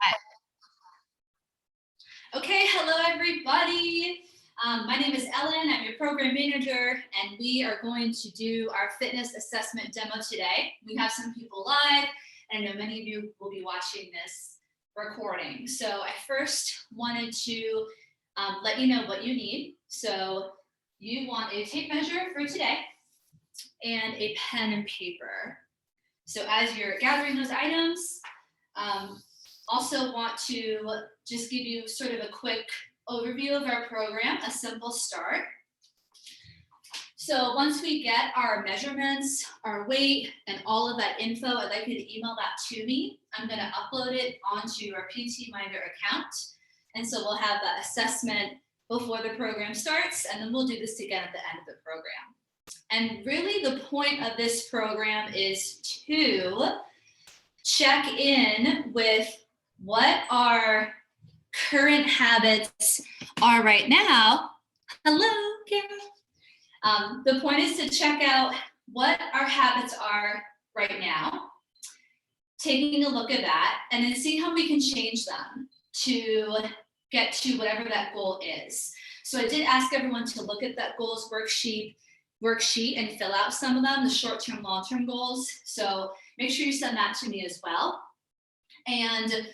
Hi. Okay, hello everybody. My name is Ellen, I'm your program manager, and we are going to do our fitness assessment demo today. We have some people live, and I know many of you will be watching this recording. So I first wanted to let you know what you need. So you want a tape measure for today and a pen and paper. So as you're gathering those items, also want to just give you sort of a quick overview of our program, a simple start. So once we get our measurements, our weight, and all of that info, I'd like you to email that to me. I'm going to upload it onto our PT Minder account. And so we'll have the assessment before the program starts, and then we'll do this again at the end of the program. And really the point of this program is to check in with what our current habits are right now. Hello, Kara. The point is to check out what our habits are right now, taking a look at that, and then see how we can change them to get to whatever that goal is. So I did ask everyone to look at that goals worksheet and fill out some of them, the short-term, long-term goals. So make sure you send that to me as well. And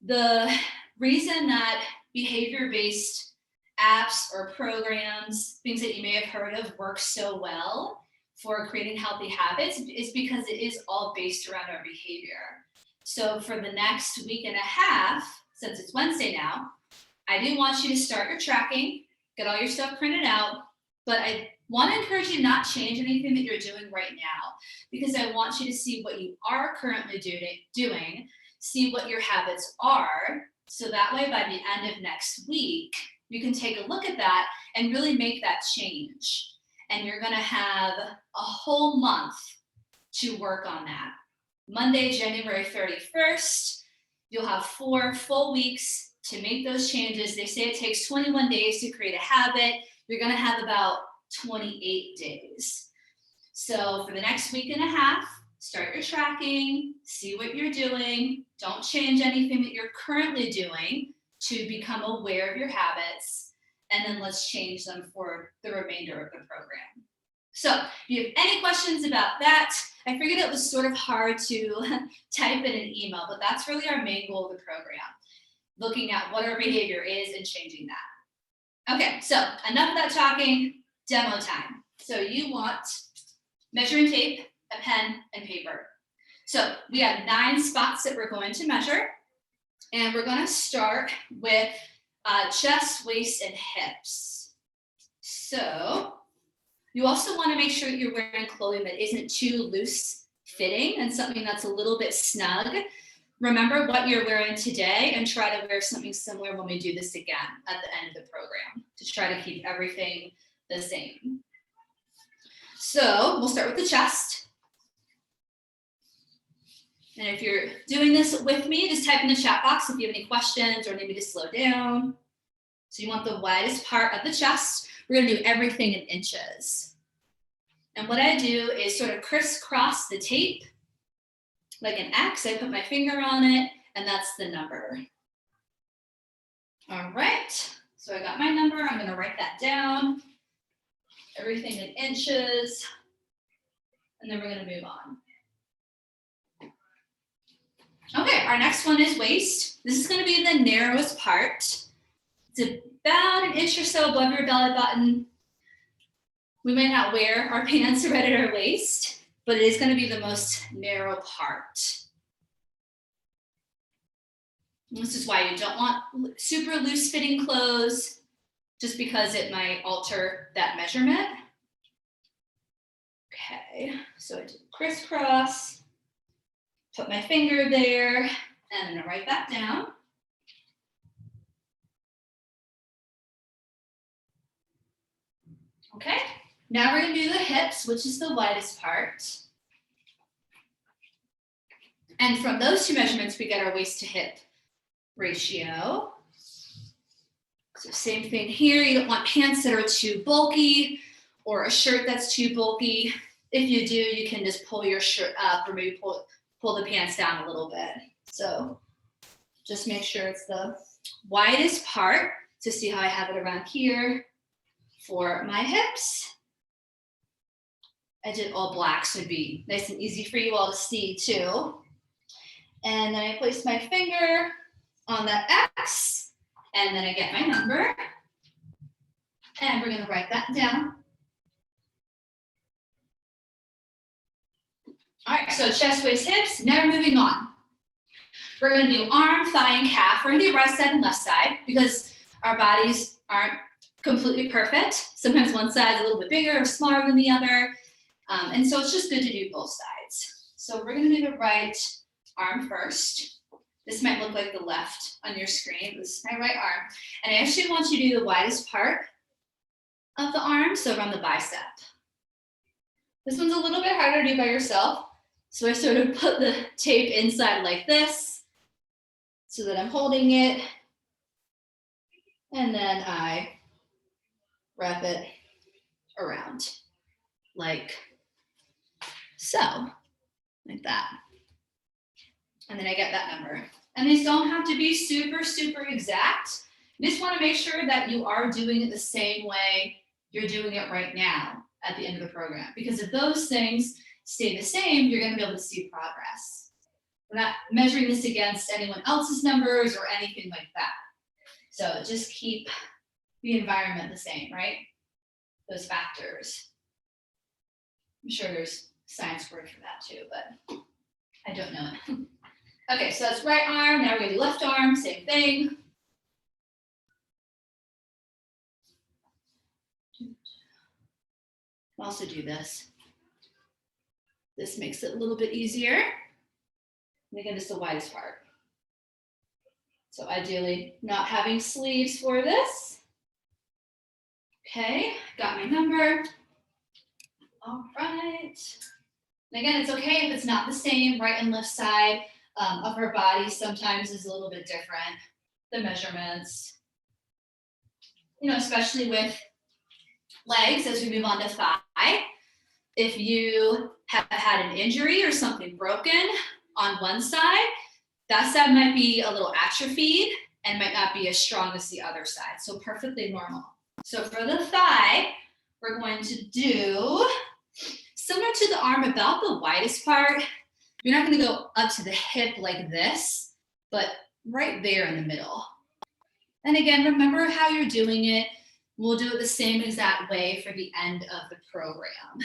the reason that behavior-based apps or programs, things that you may have heard of, work so well for creating healthy habits is because it is all based around our behavior. So for the next week and a half, since it's Wednesday now, I do want you to start your tracking, get all your stuff printed out, but I want to encourage you to not change anything that you're doing right now, because I want you to see what you are currently doing, see what your habits are, so that way by the end of next week, you can take a look at that and really make that change. And you're going to have a whole month to work on that. Monday, January 31st, you'll have 4 full weeks to make those changes. They say it takes 21 days to create a habit. You're going to have about 28 days. So for the next week and a half, start your tracking, see what you're doing. Don't change anything that you're currently doing to become aware of your habits, and then let's change them for the remainder of the program. So if you have any questions about that, I figured it was sort of hard to type in an email, but that's really our main goal of the program, looking at what our behavior is and changing that. Okay, so enough of that talking, demo time. So you want measuring tape, a pen, and paper. So we have 9 spots that we're going to measure, and we're going to start with chest, waist, and hips. So you also want to make sure that you're wearing clothing that isn't too loose fitting and something that's a little bit snug. Remember what you're wearing today and try to wear something similar when we do this again at the end of the program to try to keep everything the same. So we'll start with the chest. And if you're doing this with me, just type in the chat box if you have any questions or need me to slow down. So you want the widest part of the chest. We're going to do everything in inches. And what I do is sort of crisscross the tape like an X. I put my finger on it, and that's the number. All right. So I got my number. I'm going to write that down. Everything in inches. And then we're going to move on. Okay, our next one is waist. This is going to be the narrowest part. It's about an inch or so above your belly button. We might not wear our pants right at our waist, but it is going to be the most narrow part. And this is why you don't want super loose fitting clothes, just because it might alter that measurement. Okay, so I did crisscross. Put my finger there, and I'm gonna write that down. Okay, now we're gonna do the hips, which is the widest part. And from those 2 measurements, we get our waist to hip ratio. So same thing here, you don't want pants that are too bulky or a shirt that's too bulky. If you do, you can just pull your shirt up or maybe pull the pants down a little bit. So Just make sure it's the widest part. So see how I have it around here for my hips. I did all black, so it'd be nice and easy for you all to see too. And then I place my finger on that X, and then I get my number. And we're gonna write that down. All right, so chest, waist, hips, now we're moving on. We're gonna do arm, thigh, and calf. We're gonna do right side and left side because our bodies aren't completely perfect. Sometimes one side is a little bit bigger or smaller than the other. And so it's just good to do both sides. So we're gonna do the right arm first. This might look like the left on your screen. This is my right arm. And I actually want you to do the widest part of the arm, so around the bicep. This one's a little bit harder to do by yourself. So I sort of put the tape inside like this so that I'm holding it. And then I wrap it around like so, like that. And then I get that number. And these don't have to be super, super exact. You just want to make sure that you are doing it the same way you're doing it right now at the end of the program. Because if those things stay the same, you're going to be able to see progress. We're not measuring this against anyone else's numbers or anything like that. So just keep the environment the same, right? Those factors. I'm sure there's a science word for that too, but I don't know it. Okay, so that's right arm. Now we're gonna do left arm, same thing. I'll also do this. This makes it a little bit easier. And again, just the widest part. So ideally not having sleeves for this. Okay, got my number. All right. And again, it's okay if it's not the same. Right and left side of our body sometimes is a little bit different. The measurements, you know, especially with legs as we move on to thigh. If you have had an injury or something broken on one side, that side might be a little atrophied and might not be as strong as the other side. So perfectly normal. So for the thigh, we're going to do similar to the arm, about the widest part. You're not going to go up to the hip like this, but right there in the middle. And again, remember how you're doing it. We'll do it the same exact way for the end of the program.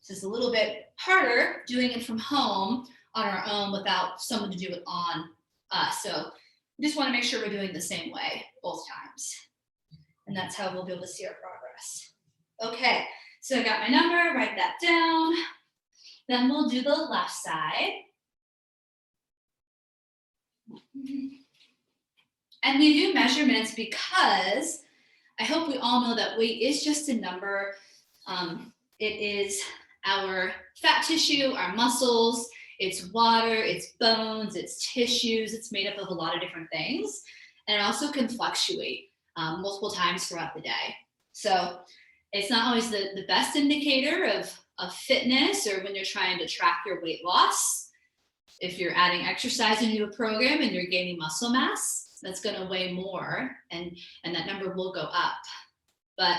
This is a little bit harder doing it from home on our own without someone to do it on us. So we just want to make sure we're doing the same way both times. And that's how we'll be able to see our progress. Okay, so I got my number, write that down. Then we'll do the left side. And we do measurements because I hope we all know that weight is just a number. It is our fat tissue, our muscles, it's water, it's bones, it's tissues. It's made up of a lot of different things. And it also can fluctuate multiple times throughout the day. So it's not always the best indicator of fitness or when you're trying to track your weight loss. If you're adding exercise into a program and you're gaining muscle mass, that's going to weigh more and that number will go up. But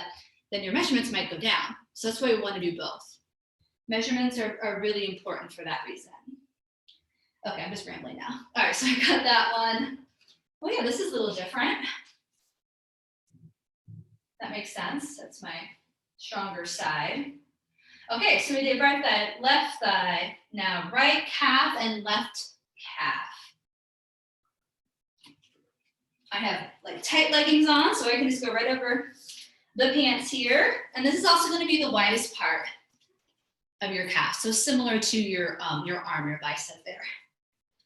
then your measurements might go down. So that's why we want to do both. Measurements are really important for that reason. Okay, I'm just rambling now. All right, so I got that one. Oh yeah, this is a little different. That makes sense. That's my stronger side. Okay, so we did right thigh, left thigh. Now right calf and left calf. I have like tight leggings on, so I can just go right over the pants here. And this is also going to be the widest part of your calf. So similar to your arm, your bicep there.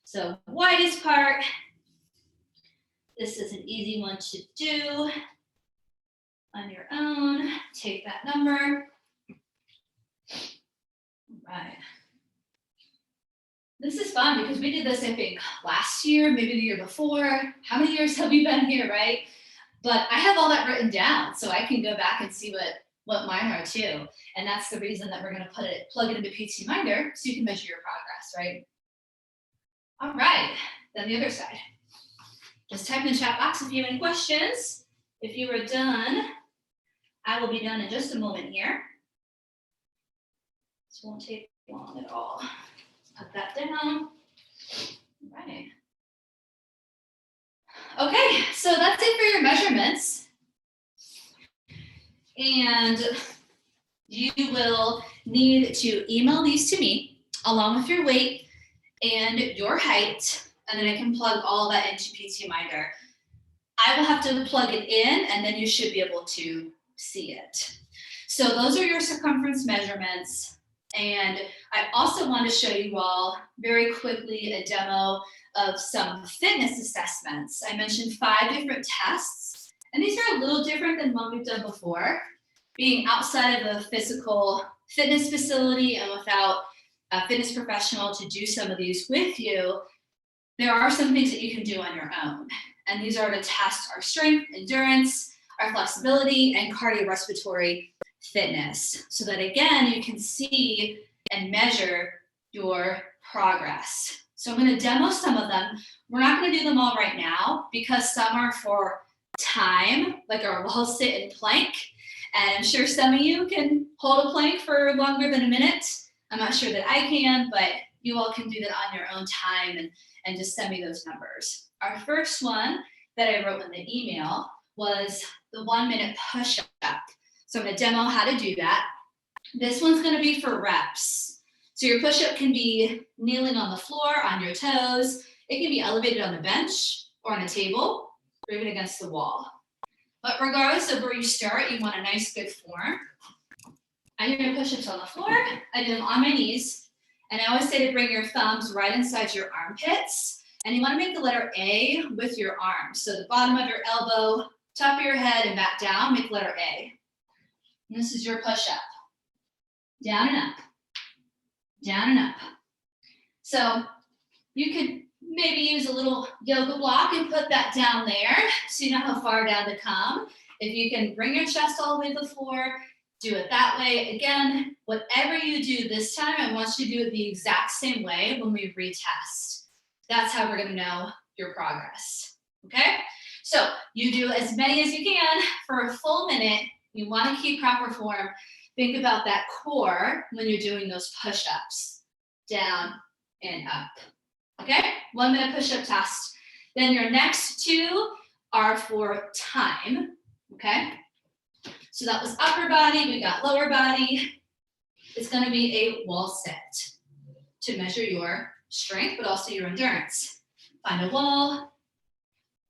So widest part. This is an easy one to do on your own. Take that number. All right. This is fun because we did this, I think, last year, maybe the year before. How many years have we been here, right? But I have all that written down, so I can go back and see what mine are too. And that's the reason that we're going to plug it into PT Minder so you can measure your progress, right? All right. then the other side. Just type in the chat box if you have any questions. If you are done, I will be done in just a moment here. This won't take long at all. Put that down. All right. Okay, so that's it for your measurements. And you will need to email these to me along with your weight and your height, and then I can plug all of that into PT Minder. I will have to plug it in, and then you should be able to see it. So those are your circumference measurements. And I also want to show you all very quickly a demo of some fitness assessments. I mentioned 5 different tests, and these are a little different than what we've done before. Being outside of a physical fitness facility and without a fitness professional to do some of these with you, there are some things that you can do on your own. And these are to test our strength, endurance, our flexibility, and cardiorespiratory fitness, so that again, you can see and measure your progress. So I'm going to demo some of them. We're not going to do them all right now because some are for time, like our wall sit and plank. And I'm sure some of you can hold a plank for longer than a minute. I'm not sure that I can, but you all can do that on your own time and just send me those numbers. Our first one that I wrote in the email was the 1-minute push-up. So I'm going to demo how to do that. This one's going to be for reps. So your push-up can be kneeling on the floor, on your toes. It can be elevated on the bench or on a table or even against the wall. But regardless of where you start, you want a nice good form. I do push-ups on the floor. I do them on my knees. And I always say to bring your thumbs right inside your armpits. And you want to make the letter A with your arms. So the bottom of your elbow, top of your head, and back down, make the letter A. And this is your push-up. Down and up. Down and up. So you could maybe use a little yoga block and put that down there so you know how far down to come. If you can bring your chest all the way to the floor, do it that way. Again, whatever you do this time, I want you to do it the exact same way when we retest. That's how we're going to know your progress. Okay? So you do as many as you can for a full minute. You want to keep proper form. Think about that core when you're doing those push-ups. Down and up. Okay? 1-minute push-up test. Then your next 2 are for time. Okay? So that was upper body. We got lower body. It's going to be a wall sit to measure your strength, but also your endurance. Find a wall.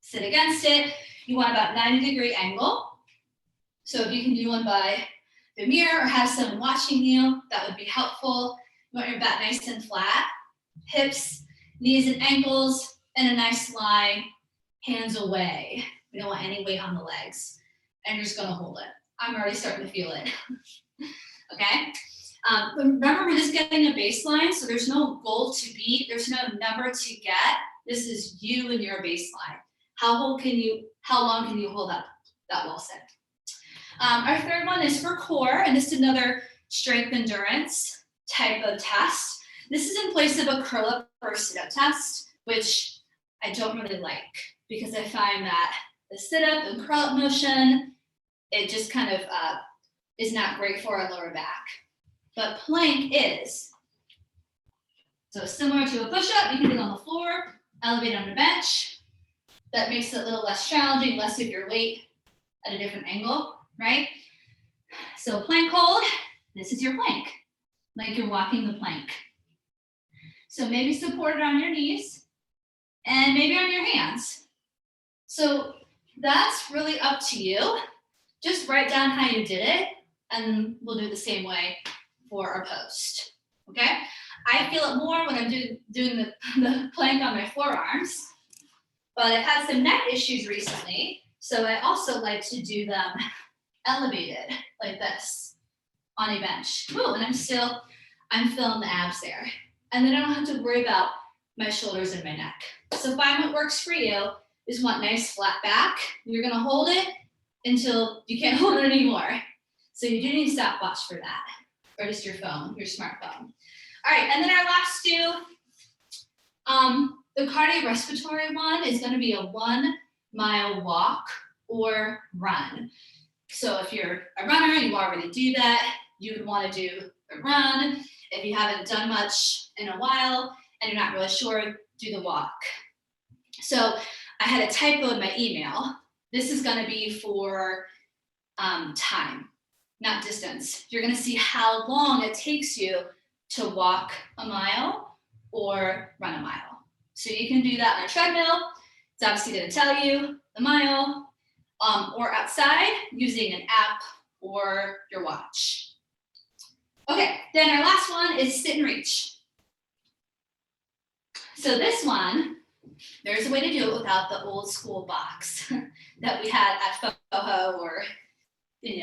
Sit against it. You want about 90-degree angle. So if you can do one by the mirror or have someone watching you, that would be helpful. You want your back nice and flat. Hips, knees and ankles, and a nice line, hands away. We don't want any weight on the legs. And you're just gonna hold it. I'm already starting to feel it. Okay? But remember, we're just getting a baseline, so there's no goal to beat, there's no number to get. This is you and your baseline. How long can you hold up that wall sit? Our third one is for core, and this is another strength endurance type of test. This is in place of a curl up or sit up test, which I don't really like because I find that the sit up and curl up motion, it just kind of is not great for our lower back. But plank is. So similar to a push up, you can do it on the floor, elevate on the bench. That makes it a little less challenging, less of your weight at a different angle, right? So plank hold, this is your plank, like you're walking the plank. So maybe support it on your knees and maybe on your hands. So that's really up to you. Just write down how you did it and we'll do the same way for our post, okay? I feel it more when I'm doing the plank on my forearms, but I've had some neck issues recently, so I also like to do them elevated like this on a bench. Ooh, and I'm feeling the abs there. And then I don't have to worry about my shoulders and my neck. So find what works for you. Is want nice flat back. You're gonna hold it until you can't hold it anymore. So you do need a stopwatch for that, or just your phone, your smartphone. All right, and then our last 2, the cardiorespiratory one is going to be a 1 mile walk or run. So if you're a runner, you already do that. You would want to do a run. If you haven't done much in a while and you're not really sure, do the walk. So I had a typo in my email. This is going to be for time, not distance. You're going to see how long it takes you to walk a mile or run a mile. So you can do that on a treadmill. It's obviously going to tell you the mile, or outside using an app or your watch. Okay, then our last one is sit and reach. So this one, there's a way to do it without the old school box that we had at FOHO or in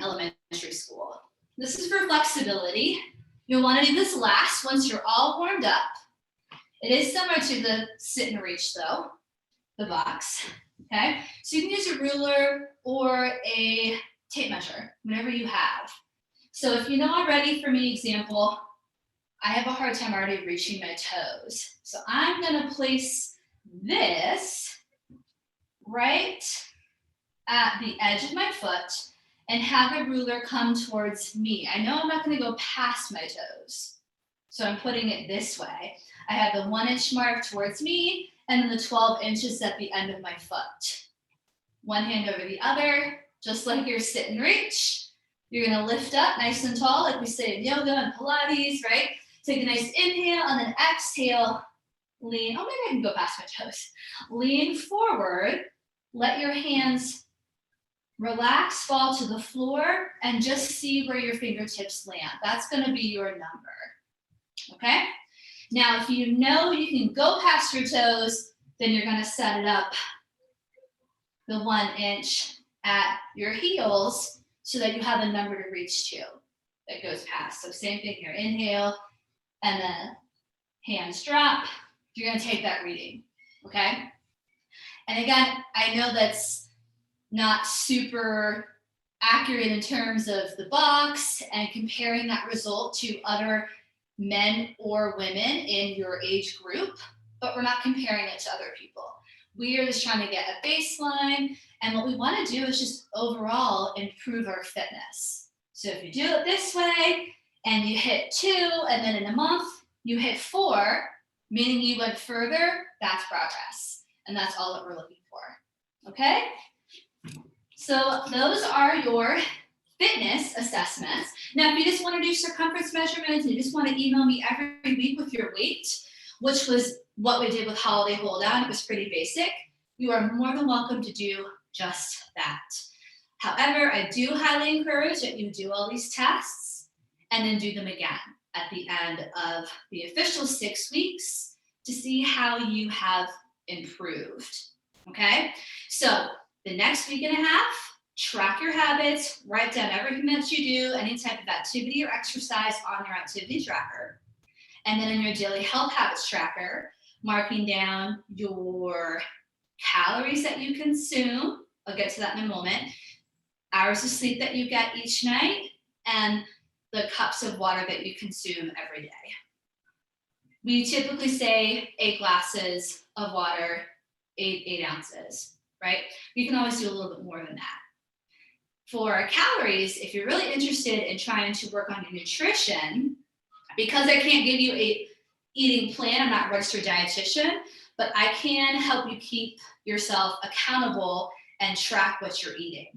elementary school. This is for flexibility. You'll want to do this last once you're all warmed up. It is similar to the sit and reach though, the box, okay? So you can use a ruler or a tape measure, whatever you have. So if you know already, for me, example, I have a hard time already reaching my toes. So I'm gonna place this right at the edge of my foot and have the ruler come towards me. I know I'm not gonna go past my toes. So I'm putting it this way. I have the 1 inch mark towards me and then the 12 inches at the end of my foot. One hand over the other, just like your sit and reach. You're gonna lift up nice and tall, like we say in yoga and Pilates, right? Take a nice inhale and then exhale, lean. Oh, maybe I can go past my toes. Lean forward, let your hands relax, fall to the floor, and just see where your fingertips land. That's gonna be your number, okay? Now, if you know you can go past your toes, then you're gonna set it up the 1 inch at your heels so that you have a number to reach to that goes past. So same thing here, inhale, and then hands drop. You're gonna take that reading, okay? And again, I know that's not super accurate in terms of the box and comparing that result to other men or women in your age group, but we're not comparing it to other people. We are just trying to get a baseline, and what we want to do is just overall improve our fitness. So if you do it this way and you hit 2, and then in a month you hit 4, meaning you went further, that's progress. And that's all that we're looking for, okay? So those are your fitness assessments. Now, if you just want to do circumference measurements and you just want to email me every week with your weight, which was what we did with Holiday Hold On, it was pretty basic, you are more than welcome to do just that. However, I do highly encourage that you do all these tests and then do them again at the end of the official 6 weeks to see how you have improved, okay? So the next week and a half, track your habits, write down everything that you do, any type of activity or exercise on your activity tracker. And then in your daily health habits tracker, marking down your calories that you consume, I'll get to that in a moment, hours of sleep that you get each night, and the cups of water that you consume every day. We typically say 8 glasses of water, 8 ounces, right? You can always do a little bit more than that. For calories, if you're really interested in trying to work on your nutrition, because I can't give you a eating plan, I'm not a registered dietitian, but I can help you keep yourself accountable and track what you're eating.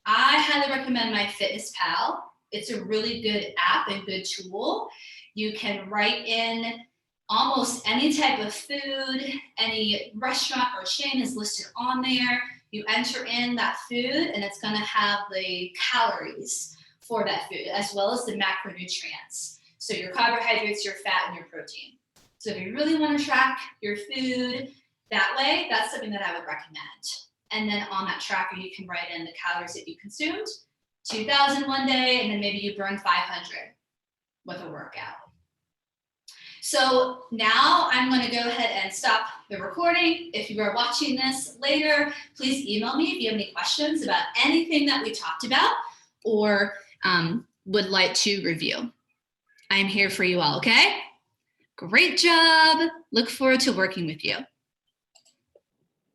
I highly recommend My Fitness Pal. It's a really good app and good tool. You can write in almost any type of food, any restaurant or chain is listed on there. You enter in that food and it's gonna have the calories for that food, as well as the macronutrients. So your carbohydrates, your fat, and your protein. So if you really wanna track your food that way, that's something that I would recommend. And then on that tracker, you can write in the calories that you consumed, 2,000 one day, and then maybe you burn 500 with a workout. So now I'm gonna go ahead and stop the recording. If you are watching this later, please email me if you have any questions about anything that we talked about or would like to review. I'm here for you all, okay? Great job. Look forward to working with you.